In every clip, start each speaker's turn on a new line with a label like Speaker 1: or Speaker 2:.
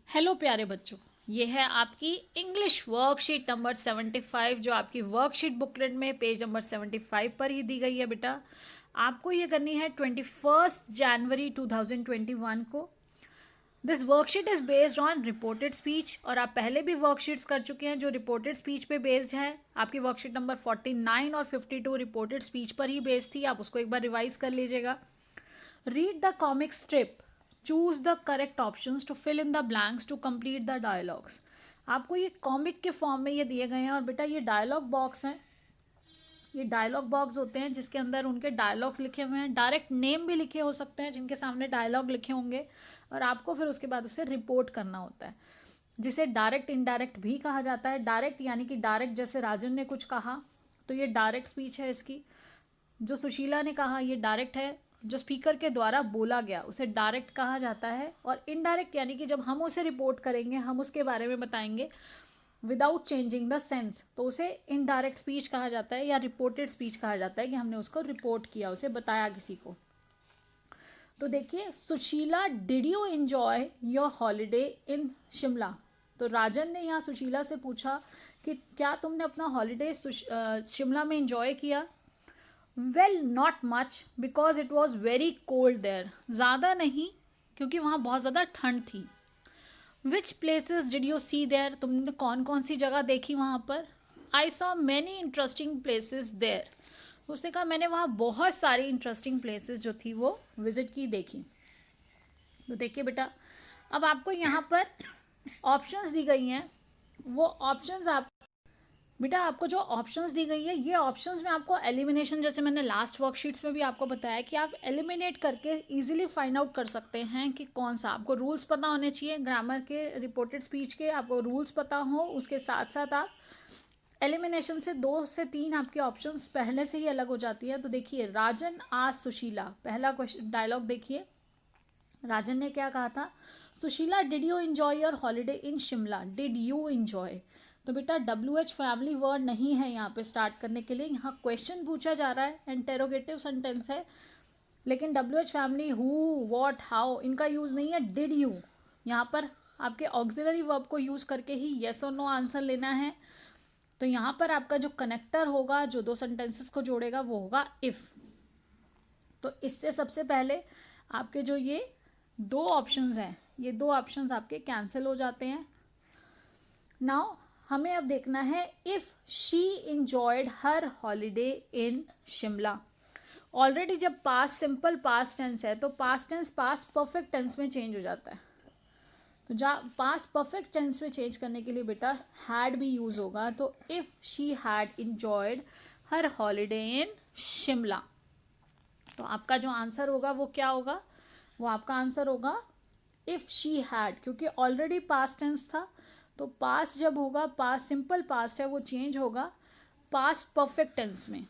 Speaker 1: Hello प्यारे बच्चों, ये है आपकी इंग्लिश वर्कशीट नंबर 75 जो आपकी वर्कशीट बुकलेट में पेज नंबर 75 पर ही दी गई है। बेटा आपको ये करनी है 21 जनवरी 2021 को। This worksheet is based on reported speech और आप पहले भी वर्कशीट्स कर चुके हैं जो रिपोर्टेड स्पीच पे बेस्ड है। आपकी वर्कशीट नंबर 49 और 52 रिपोर्टेड स्पीच पर ही बेस्ड थी, आप उसको एक बार रिवाइज कर लीजिएगा। Read the comic strip, choose the correct options to fill in the blanks to complete the dialogues. आपको ये कॉमिक के फॉर्म में ये दिए गए हैं और बेटा ये डायलॉग बॉक्स हैं। ये डायलॉग बॉक्स होते हैं जिसके अंदर उनके डायलॉग्स लिखे हुए हैं, डायरेक्ट नेम भी लिखे हो सकते हैं जिनके सामने डायलॉग लिखे होंगे और आपको फिर उसके बाद उसे रिपोर्ट करना होता है, जिसे डायरेक्ट इनडायरेक्ट भी कहा जाता है। डायरेक्ट यानी कि डायरेक्ट, जैसे राजन ने कुछ कहा तो ये डायरेक्ट स्पीच है इसकी। जो सुशीला ने कहा ये डायरेक्ट है, जो स्पीकर के द्वारा बोला गया उसे डायरेक्ट कहा जाता है। और इनडायरेक्ट यानी कि जब हम उसे रिपोर्ट करेंगे, हम उसके बारे में बताएंगे विदाउट चेंजिंग द सेंस, तो उसे इनडायरेक्ट स्पीच कहा जाता है या रिपोर्टेड स्पीच कहा जाता है कि हमने उसको रिपोर्ट किया, उसे बताया किसी को। तो देखिए, Sushila did you enjoy your holiday in Shimla. तो राजन ने यहाँ सुशीला से पूछा कि क्या तुमने अपना हॉलीडे शिमला में एंजॉय किया। Well not much because it was very cold there. ज़्यादा नहीं क्योंकि वहाँ बहुत ज़्यादा ठंड थी। Which places did you see there, तुमने कौन कौन सी जगह देखी वहाँ पर। I saw many interesting places there. उसने कहा मैंने वहाँ बहुत सारी इंटरेस्टिंग प्लेसेस जो थी वो विजिट की, देखी। तो देखिए बेटा, अब आपको यहाँ पर ऑप्शंस दी गई हैं। वो ऑप्शंस आप बेटा आपको जो ऑप्शंस दी गई है, ये ऑप्शंस में आपको एलिमिनेशन, जैसे मैंने लास्ट वर्कशीट्स में भी आपको बताया कि आप एलिमिनेट करके इजीली फाइंड आउट कर सकते हैं कि कौन सा। आपको रूल्स पता होने चाहिए ग्रामर के, रिपोर्टेड स्पीच के आपको रूल्स पता हो, उसके साथ साथ आप एलिमिनेशन से 2 से 3 आपके ऑप्शंस पहले से ही अलग हो जाती है। तो देखिए, राजन आज सुशीला, पहला क्वेश्चन डायलॉग देखिए। राजन ने क्या कहा था, Sushila did you enjoy your holiday in Shimla. Did you enjoy, तो बेटा WH फैमिली वर्ड नहीं है यहाँ पे स्टार्ट करने के लिए। यहाँ क्वेश्चन पूछा जा रहा है, इंटेरोगेटिव सेंटेंस है, लेकिन WH family who, what, how इनका यूज़ नहीं है। डिड यू, यहाँ पर आपके ऑक्सिलरी वर्ब को यूज़ करके ही येस और नो आंसर लेना है। तो यहाँ पर आपका जो कनेक्टर होगा, जो दो सेंटेंसेस को जोड़ेगा, वो होगा इफ़। तो इससे सबसे पहले आपके जो ये 2 ऑप्शंस हैं, ये 2 ऑप्शंस आपके कैंसिल हो जाते हैं। नाउ हमें अब देखना है if she enjoyed her holiday in Shimla. Already जब पास्ट सिंपल पास्ट टेंस है तो past tense past perfect tense में चेंज हो जाता है। तो जहाँ पास्ट परफेक्ट टेंस में चेंज करने के लिए बेटा हैड भी यूज़ होगा। तो if she had enjoyed her holiday in Shimla, तो आपका जो आंसर होगा वो क्या होगा, वो आपका आंसर होगा इफ़ शी हैड, क्योंकि ऑलरेडी पास्ट टेंस था। तो पास्ट जब होगा, पास्ट सिंपल पास्ट है, वो चेंज होगा पास्ट परफेक्ट टेंस में।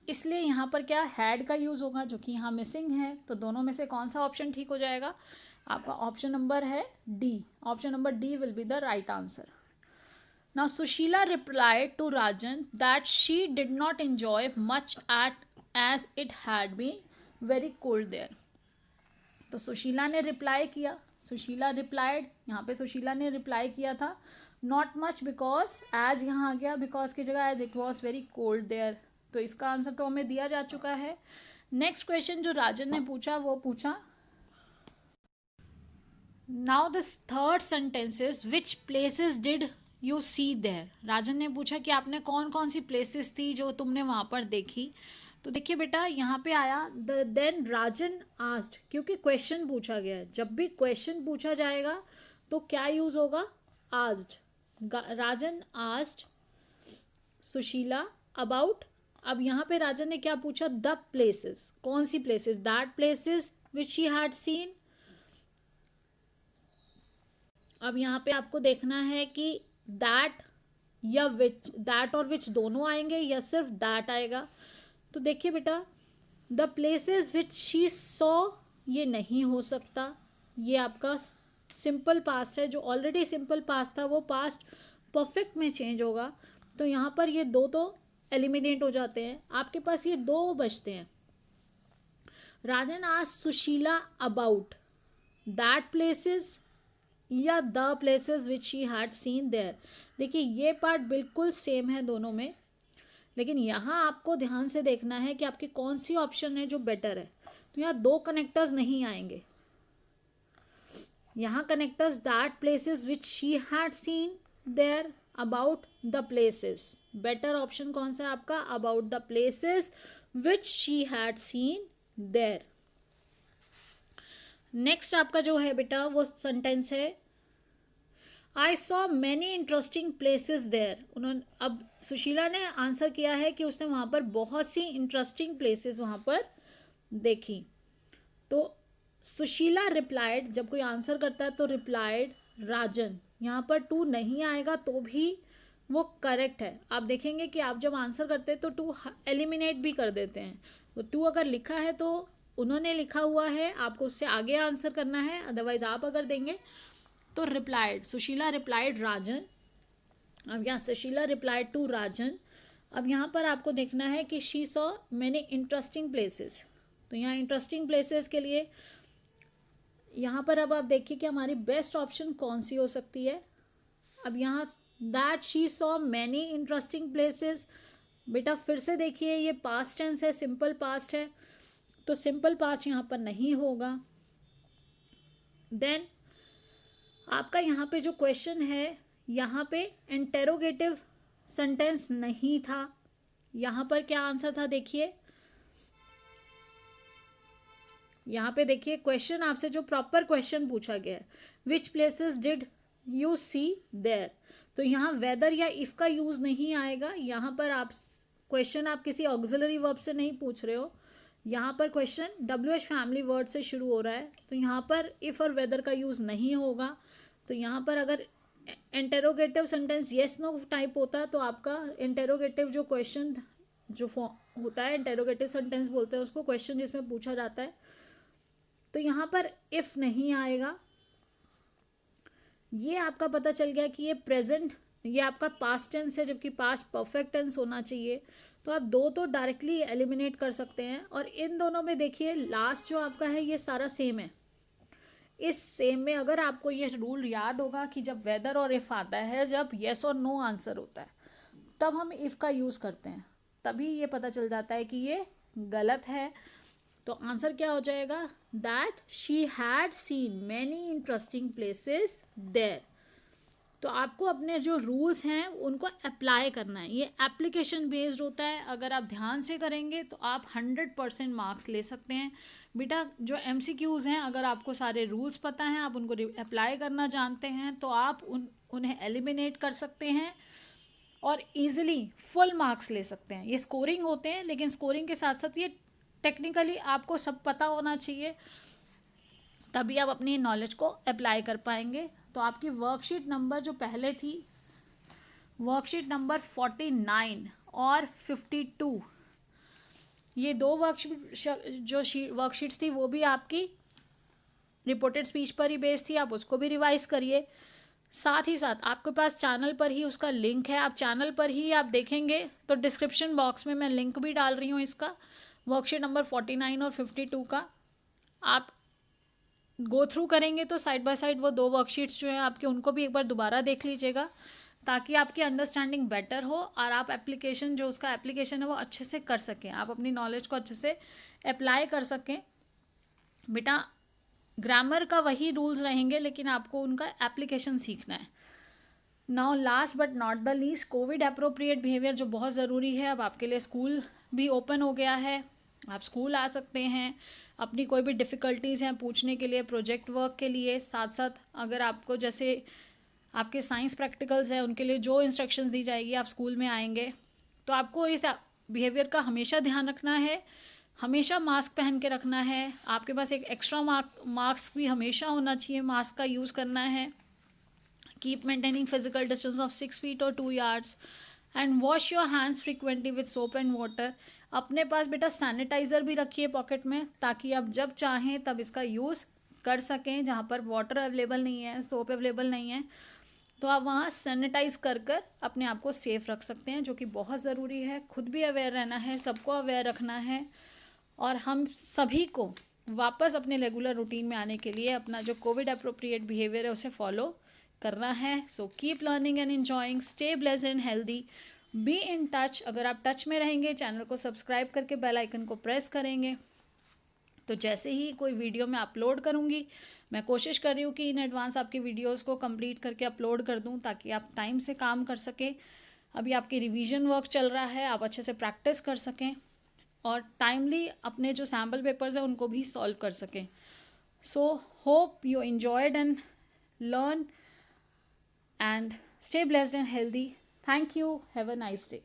Speaker 1: इसलिए यहाँ पर क्या हैड का यूज़ होगा, जो कि यहाँ मिसिंग है। तो दोनों में से कौन सा ऑप्शन ठीक हो जाएगा, आपका ऑप्शन नंबर है D. Option number D will be the right answer. Now Sushila replied to Rajan that she did not enjoy much at as it had been very cold there. तो सुशीला ने रिप्लाई किया, सुशीला रिप्लाइड, यहाँ पे सुशीला ने रिप्लाई किया था not much because, as यहाँ आ गया बिकॉज की जगह, as it was very cold there. तो इसका आंसर तो हमें दिया जा चुका है। नेक्स्ट क्वेश्चन जो राजन ने पूछा वो पूछा, now this third sentences which places did you see there. Rajan ने पूछा कि आपने कौन कौन सी प्लेसेस थी जो तुमने वहाँ पर देखी। तो देखिए बेटा, यहाँ पे आया देन राजन आस्क्ड, क्योंकि क्वेश्चन पूछा गया है। जब भी क्वेश्चन पूछा जाएगा तो क्या यूज़ होगा, asked. Rajan asked Sushila about, अब यहाँ पे राजन ने क्या पूछा, द प्लेसेस, कौन सी places, that places which she had seen. अब यहाँ पे आपको देखना है कि दैट या विच, दैट और विच दोनों आएंगे या सिर्फ दैट आएगा। तो देखिए बेटा, the places which she saw ये नहीं हो सकता, ये आपका सिंपल पास्ट है। जो ऑलरेडी सिंपल पास्ट था वो पास्ट परफेक्ट में चेंज होगा। तो यहाँ पर ये 2 तो एलिमिनेट हो जाते हैं, आपके पास ये 2 बचते हैं। Rajan asked Sushila about, that places या the places which she had seen there. देखिए ये पार्ट बिल्कुल सेम है दोनों में, लेकिन यहाँ आपको ध्यान से देखना है कि आपकी कौन सी ऑप्शन है जो बेटर है। तो यहाँ दो कनेक्टर्स नहीं आएंगे, यहाँ connectors that places which she had seen there, about the places. Better option कौन सा है आपका? About the places which she had seen there. Next आपका जो है बेटा वो सेंटेंस है I saw many interesting places there. उन्होंने, अब सुशीला ने आंसर किया है कि उसने वहाँ पर बहुत सी इंटरेस्टिंग प्लेसेस वहाँ पर देखी। तो सुशीला रिप्लाइड, जब कोई आंसर करता है तो रिप्लाइड राजन, यहाँ पर टू नहीं आएगा तो भी वो करेक्ट है। आप देखेंगे कि आप जब आंसर करते हैं तो टू एलिमिनेट भी कर देते हैं। तो टू अगर लिखा है तो उन्होंने लिखा हुआ है, आपको उससे आगे आंसर करना है, अदरवाइज आप अगर देंगे तो रिप्लाइड, सुशीला रिप्लाइड राजन। अब यहाँ सुशीला रिप्लाइड टू राजन। अब यहाँ पर आपको देखना है कि she saw many interesting places. तो यहाँ इंटरेस्टिंग प्लेसेस के लिए यहाँ पर अब आप देखिए कि हमारी बेस्ट ऑप्शन कौन सी हो सकती है। अब यहाँ that she saw many interesting places, बेटा फिर से देखिए ये पास्ट टेंस है, सिंपल पास्ट है, तो सिंपल पास्ट यहाँ पर नहीं होगा। देन आपका यहाँ पे जो क्वेश्चन है, यहाँ पे इंटेरोगेटिव सेंटेंस नहीं था। यहाँ पर क्या आंसर था देखिए, यहाँ पे देखिए क्वेश्चन आपसे जो प्रॉपर क्वेश्चन पूछा गया है, which places did you see there. तो यहाँ वेदर या इफ का यूज नहीं आएगा। यहाँ पर आप क्वेश्चन आप किसी ऑक्सिलरी वर्ब से नहीं पूछ रहे हो, यहाँ पर क्वेश्चन WH फैमिली वर्ड से शुरू हो रहा है, तो यहाँ पर इफ और वेदर का यूज नहीं होगा। तो यहाँ पर अगर interrogative sentence yes no type होता तो आपका इंटेरोगेटिव जो क्वेश्चन जो होता है, इंटेरोगेटिव सेंटेंस बोलते हैं उसको, क्वेश्चन जिसमें पूछा जाता है, तो यहाँ पर इफ नहीं आएगा। ये आपका पता चल गया कि ये प्रेजेंट, ये आपका पास्ट टेंस है, जबकि पास्ट परफेक्ट टेंस होना चाहिए। तो आप दो तो डायरेक्टली एलिमिनेट कर सकते हैं, और इन दोनों में देखिए लास्ट जो आपका है ये सारा सेम है। इस सेम में अगर आपको ये रूल याद होगा कि जब वेदर और इफ़ आता है, जब येस और नो आंसर होता है, तब हम इफ़ का यूज़ करते हैं, तभी ये पता चल जाता है कि ये गलत है। तो आंसर क्या हो जाएगा? That she had seen many interesting places there. तो आपको अपने जो रूल्स हैं उनको अप्लाई करना है, ये एप्लीकेशन बेस्ड होता है। अगर आप ध्यान से करेंगे तो आप 100% मार्क्स ले सकते हैं। बेटा जो MCQs हैं, अगर आपको सारे रूल्स पता हैं, आप उनको अप्लाई करना जानते हैं, तो आप उन्हें एलिमिनेट कर सकते हैं और इजीली फुल मार्क्स ले सकते हैं। ये स्कोरिंग होते हैं, लेकिन स्कोरिंग के साथ साथ ये टेक्निकली आपको सब पता होना चाहिए, तभी आप अपनी नॉलेज को अप्लाई कर पाएंगे। तो आपकी वर्कशीट नंबर जो पहले थी, वर्कशीट नंबर 49 और 52, ये दो वर्कशीट्स थी, वो भी आपकी रिपोर्टेड स्पीच पर ही बेस्ड थी। आप उसको भी रिवाइज करिए। साथ ही साथ आपके पास चैनल पर ही उसका लिंक है, आप चैनल पर ही आप देखेंगे तो डिस्क्रिप्शन बॉक्स में मैं लिंक भी डाल रही हूँ इसका, वर्कशीट नंबर 49 और 52 का। आप गो थ्रू करेंगे तो साइड बाय साइड वो दो वर्कशीट्स जो हैं आपके, उनको भी एक बार दोबारा देख लीजिएगा, ताकि आपकी अंडरस्टैंडिंग बेटर हो और आप एप्लीकेशन जो उसका एप्लीकेशन है वो अच्छे से कर सकें, आप अपनी नॉलेज को अच्छे से अप्लाई कर सकें। बेटा ग्रामर का वही रूल्स रहेंगे, लेकिन आपको उनका एप्लीकेशन सीखना है। Now last but not the least, Covid appropriate behaviour जो बहुत ज़रूरी है। अब आपके लिए स्कूल भी ओपन हो गया है, आप स्कूल आ सकते हैं, अपनी कोई भी डिफ़िकल्टीज़ हैं पूछने के लिए, प्रोजेक्ट वर्क के लिए। साथ साथ अगर आपको जैसे आपके साइंस प्रैक्टिकल्स हैं उनके लिए जो इंस्ट्रक्शंस दी जाएगी, आप स्कूल में आएंगे तो आपको इस बिहेवियर का हमेशा ध्यान रखना है, हमेशा मास्क पहन के रखना है। आपके पास एक एक्स्ट्रा मास्क भी हमेशा होना चाहिए, मास्क का यूज़ करना है। Keep maintaining physical distance of 6 feet और 2 yards and wash your hands frequently with soap and water. अपने पास बेटा सैनिटाइज़र भी रखिए पॉकेट में, ताकि आप जब चाहें तब इसका यूज़ कर सकें। जहाँ पर वाटर अवेलेबल नहीं है, सोप अवेलेबल नहीं है, तो आप वहाँ सैनिटाइज कर कर अपने आप को सेफ रख सकते हैं, जो कि बहुत ज़रूरी है। खुद भी अवेयर रहना है, सबको अवेयर रखना है, और हम सभी को वापस अपने रेगुलर रूटीन में आने के लिए अपना जो कोविड अप्रोप्रिएट बिहेवियर है उसे फॉलो करना है. So keep learning and enjoying, stay blessed and healthy, be in touch. अगर आप टच में रहेंगे, चैनल को सब्सक्राइब करके बेल आइकन को प्रेस करेंगे, तो जैसे ही कोई वीडियो मैं अपलोड करूँगी, मैं कोशिश कर रही हूँ कि इन एडवांस आपकी वीडियोस को कंप्लीट करके अपलोड कर दूँ ताकि आप टाइम से काम कर सकें. अभी आपकी रिवीजन वर्क चल रहा है, आप अच्छे से प्रैक्टिस कर सकें और टाइमली अपने जो सैम्पल पेपर्स हैं उनको भी सॉल्व कर सकें. So hope you enjoyed and learn and stay blessed and healthy. Thank you. Have a nice day.